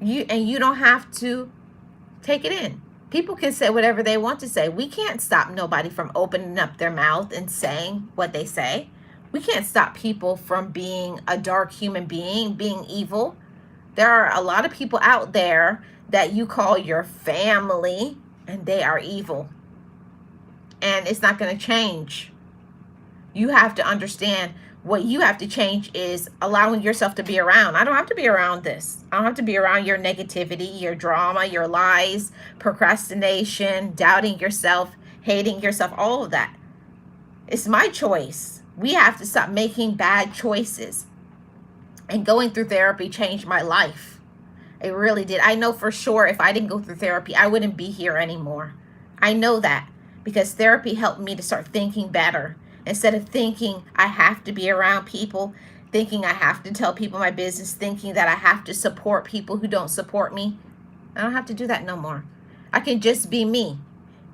You don't have to take it in. People can say whatever they want to say. We can't stop nobody from opening up their mouth and saying what they say. We can't stop people from being a dark human being, being evil. There are a lot of people out there that you call your family, and they are evil. And it's not going to change. You have to understand what you have to change is allowing yourself to be around. I don't have to be around this. I don't have to be around your negativity, your drama, your lies, procrastination, doubting yourself, hating yourself, all of that. It's my choice. We have to stop making bad choices. And going through therapy changed my life. It really did. I know for sure if I didn't go through therapy, I wouldn't be here anymore. I know that because therapy helped me to start thinking better. Instead of thinking I have to be around people, thinking I have to tell people my business, thinking that I have to support people who don't support me, I don't have to do that no more. I can just be me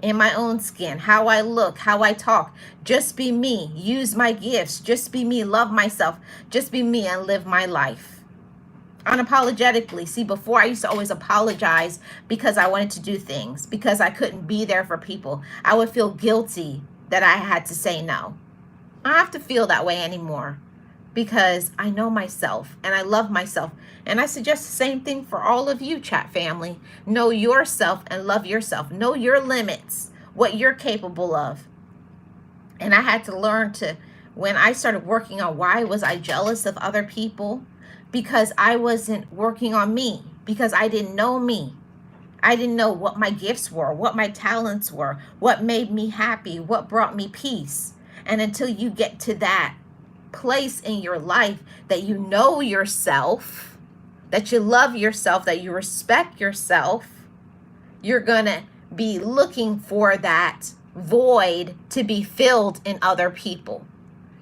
in my own skin, how I look, how I talk. Just be me. Use my gifts. Just be me. Love myself. Just be me and live my life unapologetically. See, before I used to always apologize because I wanted to do things, because I couldn't be there for people. I would feel guilty that I had to say no. I don't have to feel that way anymore because I know myself and I love myself. And I suggest the same thing for all of you, chat family. Know yourself and love yourself. Know your limits, what you're capable of. And I had to learn to, when I started working on why was I jealous of other people, because I wasn't working on me, because I didn't know me. I didn't know what my gifts were, what my talents were, what made me happy, what brought me peace. And until you get to that place in your life that you know yourself, that you love yourself, that you respect yourself, you're going to be looking for that void to be filled in other people.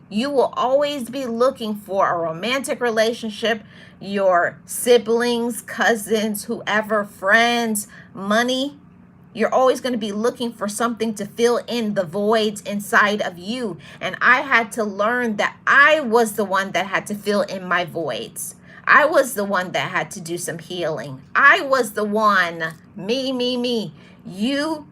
You will always be looking for a romantic relationship, your siblings, cousins, whoever, friends, money. You're always going to be looking for something to fill in the voids inside of you. And I had to learn that I was the one that had to fill in my voids. I was the one that had to do some healing. I was the one, me. You.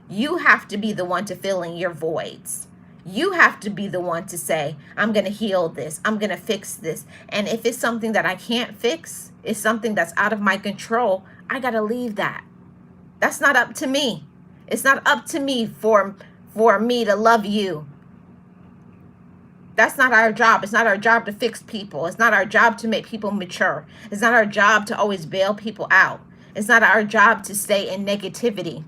You have to be the one to fill in your voids. You have to be the one to say, I'm going to heal this. I'm going to fix this. And if it's something that I can't fix, it's something that's out of my control, I got to leave that. That's not up to me. It's not up to me for me to love you. That's not our job. It's not our job to fix people. It's not our job to make people mature. It's not our job to always bail people out. It's not our job to stay in negativity.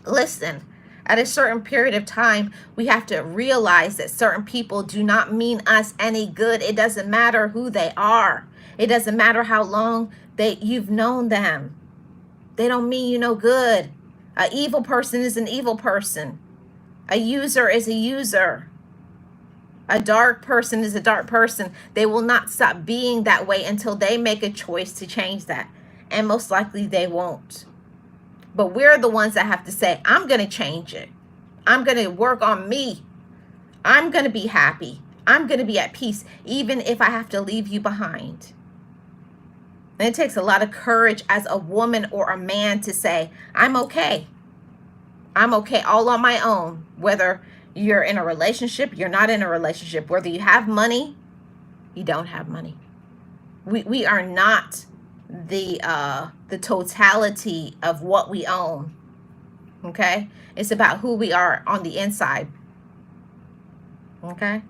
Listen, at a certain period of time, we have to realize that certain people do not mean us any good. It doesn't matter who they are. It doesn't matter how long you've known them. They don't mean you no good. An evil person is an evil person. A user is a user. A dark person is a dark person. They will not stop being that way until they make a choice to change that. And most likely they won't. But we're the ones that have to say, I'm going to change it. I'm going to work on me. I'm going to be happy. I'm going to be at peace, even if I have to leave you behind. And it takes a lot of courage as a woman or a man to say, I'm okay. I'm okay all on my own. Whether you're in a relationship, you're not in a relationship. Whether you have money, you don't have money. We are not the totality of what we own. Okay? It's about who we are on the inside. Okay?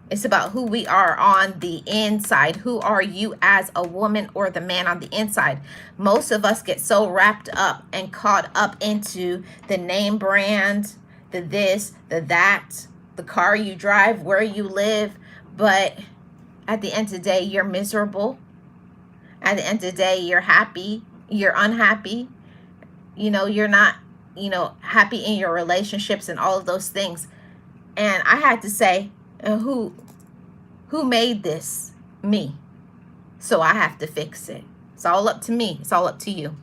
It's about who we are on the inside. Who are you as a woman or the man on the inside? Most of us get so wrapped up and caught up into the name brand, the this, the that, the car you drive, where you live. But at the end of the day, you're miserable. At the end of the day, you're happy. You're unhappy. You're not, happy in your relationships and all of those things. And I had to say, who made this? Me. So I have to fix it. It's all up to me. It's all up to you.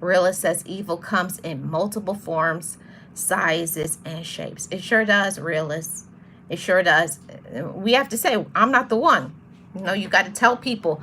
Realist says evil comes in multiple forms, sizes, and shapes. It sure does, Realist. It sure does. We have to say, I'm not the one. You got to tell people,